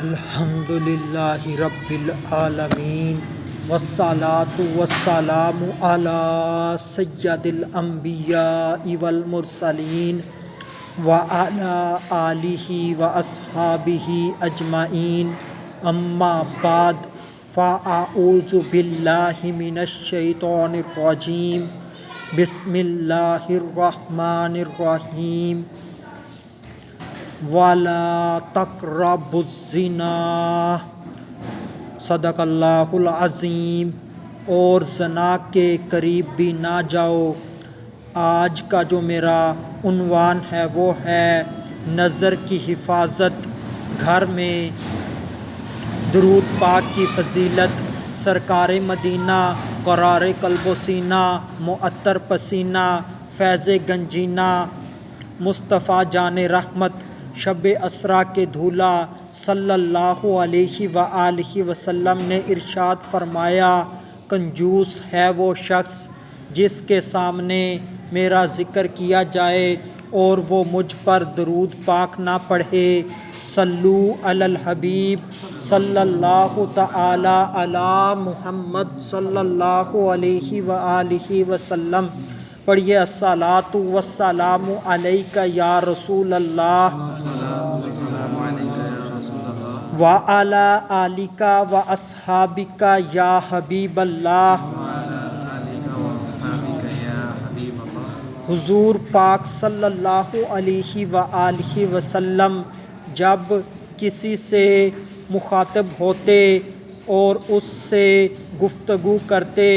الحمد للہ رب العالمین والصلاة والسلام علی سید الانبیاء والمرسلین وعلی آلہ واصحابہ اجمعین اما بعد فاعوذ باللہ من الشیطان الرجیم بسم اللہ الرحمن الرحیم وَلَا تَقْرَبُوا الزِّنَا صدق اللہ العظیم۔ اور زنا کے قریب بھی نہ جاؤ۔ آج کا جو میرا عنوان ہے وہ ہے نظر کی حفاظت، گھر میں درود پاک کی فضیلت۔ سرکار مدینہ قرار قلب و سینہ، معطر پسینہ، فیض گنجینہ، مصطفیٰ جان رحمت، شب اسرا کے دھولا صلی اللہ علیہ وآلہ وسلم نے ارشاد فرمایا، کنجوس ہے وہ شخص جس کے سامنے میرا ذکر کیا جائے اور وہ مجھ پر درود پاک نہ پڑھے۔ صلو علی الحبیب صلی اللہ تعالی علی محمد صلی اللہ علیہ وآلہ وسلم۔ پڑھیے الصلاۃ والسلام علیک یا رسول اللہ وعلی آلک واصحابک یا حبیب اللہ۔ حضور پاک صلی اللہ علیہ وآلہ وسلم جب کسی سے مخاطب ہوتے اور اس سے گفتگو کرتے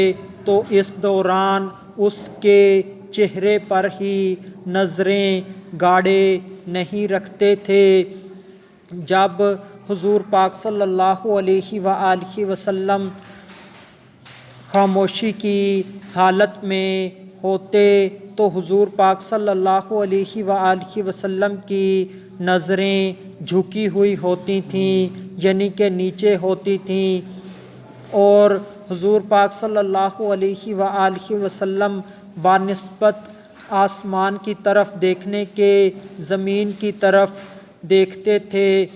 تو اس دوران اس کے چہرے پر ہی نظریں گاڑے نہیں رکھتے تھے۔ جب حضور پاک صلی اللہ علیہ وآلہ وسلم خاموشی کی حالت میں ہوتے تو حضور پاک صلی اللہ علیہ وآلہ وسلم کی نظریں جھکی ہوئی ہوتی تھیں، یعنی کہ نیچے ہوتی تھیں، اور حضور پاک صلی اللہ علیہ وآلہ وسلم بنسبت آسمان کی طرف دیکھنے کے زمین کی طرف دیکھتے تھے،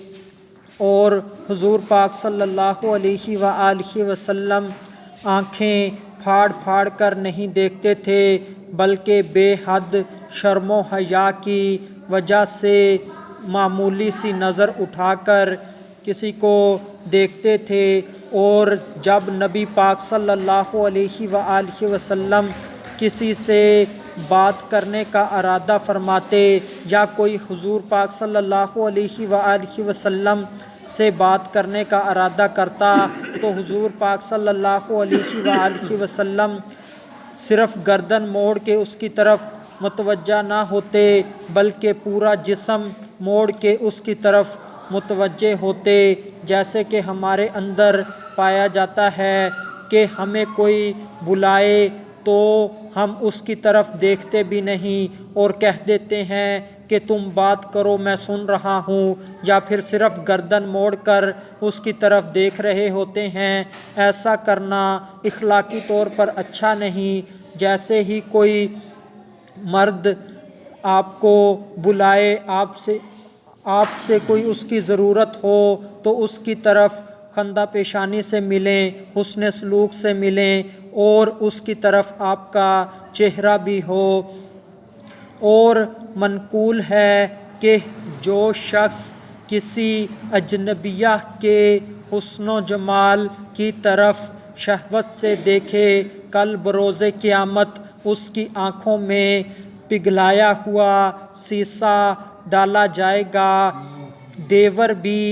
اور حضور پاک صلی اللہ علیہ وآلہ وسلم آنکھیں پھاڑ پھاڑ کر نہیں دیکھتے تھے، بلکہ بے حد شرم و حیا کی وجہ سے معمولی سی نظر اٹھا کر کسی کو دیکھتے تھے۔ اور جب نبی پاک صلی اللہ علیہ وآلہ وسلم کسی سے بات کرنے کا ارادہ فرماتے یا کوئی حضور پاک صلی اللہ علیہ وآلہ وسلم سے بات کرنے کا ارادہ کرتا تو حضور پاک صلی اللہ علیہ وآلہ وسلم صرف گردن موڑ کے اس کی طرف متوجہ نہ ہوتے، بلکہ پورا جسم موڑ کے اس کی طرف متوجہ ہوتے، جیسے کہ ہمارے اندر پایا جاتا ہے کہ ہمیں کوئی بلائے تو ہم اس کی طرف دیکھتے بھی نہیں اور کہہ دیتے ہیں کہ تم بات کرو میں سن رہا ہوں، یا پھر صرف گردن موڑ کر اس کی طرف دیکھ رہے ہوتے ہیں۔ ایسا کرنا اخلاقی طور پر اچھا نہیں۔ جیسے ہی کوئی مرد آپ کو بلائے، آپ سے کوئی اس کی ضرورت ہو تو اس کی طرف خندہ پیشانی سے ملیں، حسن سلوک سے ملیں، اور اس کی طرف آپ کا چہرہ بھی ہو۔ اور منقول ہے کہ جو شخص کسی اجنبیہ کے حسن و جمال کی طرف شہوت سے دیکھے، کل بروز قیامت اس کی آنکھوں میں پگھلایا ہوا سیسہ ڈالا جائے گا۔ دیور بھی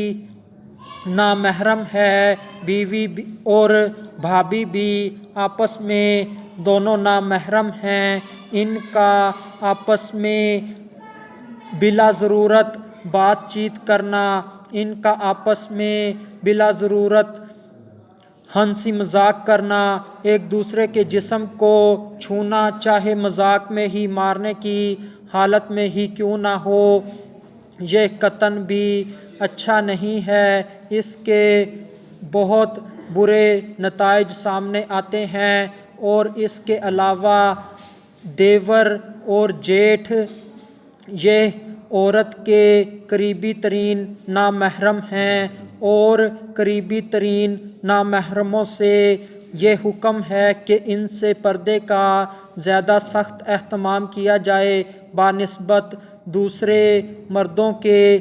نامحرم ہے، بیوی اور بھابھی بھی آپس میں دونوں نامحرم ہیں، ان کا آپس میں بلا ضرورت بات چیت کرنا، ان کا آپس میں بلا ضرورت ہنسی مذاق کرنا، ایک دوسرے کے جسم کو چھونا، چاہے مذاق میں ہی، مارنے کی حالت میں ہی کیوں نہ ہو، یہ قطعاً بھی اچھا نہیں ہے۔ اس کے بہت برے نتائج سامنے آتے ہیں، اور اس کے علاوہ دیور اور جیٹھ یہ عورت کے قریبی ترین نامحرم ہیں، اور قریبی ترین نامحرموں سے یہ حکم ہے کہ ان سے پردے کا زیادہ سخت اہتمام کیا جائے بنسبت دوسرے مردوں کے۔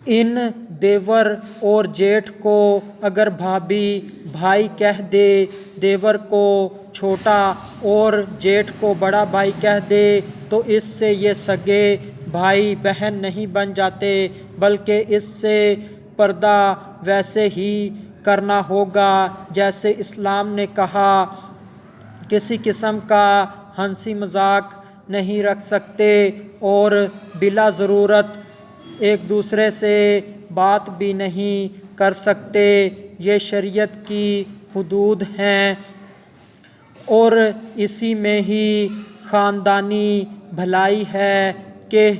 ان دیور اور جیٹھ کو اگر بھابھی بھائی کہہ دے، دیور کو چھوٹا اور جیٹھ کو بڑا بھائی کہہ دے تو اس سے یہ سگے بھائی بہن نہیں بن جاتے، بلکہ اس سے پردہ ویسے ہی کرنا ہوگا جیسے اسلام نے کہا۔ کسی قسم کا ہنسی مذاق نہیں رکھ سکتے اور بلا ضرورت ایک دوسرے سے بات بھی نہیں کر سکتے۔ یہ شریعت کی حدود ہیں اور اسی میں ہی خاندانی بھلائی ہے کہ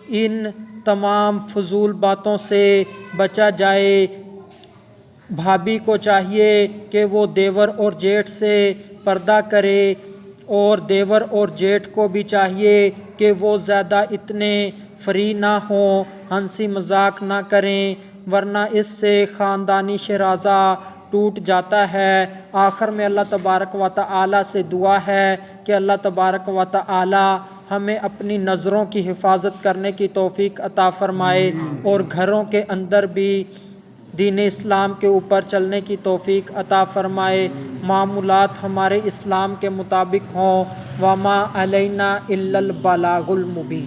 ان تمام فضول باتوں سے بچا جائے۔ بھابھی کو چاہیے کہ وہ دیور اور جیٹھ سے پردہ کرے اور دیور اور جیٹھ کو بھی چاہیے کہ وہ زیادہ اتنے فری نہ ہوں، ہنسی مذاق نہ کریں، ورنہ اس سے خاندانی شیرازہ ٹوٹ جاتا ہے۔ آخر میں اللہ تبارک و تعالی سے دعا ہے کہ اللہ تبارک و تعالی ہمیں اپنی نظروں کی حفاظت کرنے کی توفیق عطا فرمائے اور گھروں کے اندر بھی دین اسلام کے اوپر چلنے کی توفیق عطا فرمائے، معمولات ہمارے اسلام کے مطابق ہوں۔ وما علینا الا البلاغ المبین۔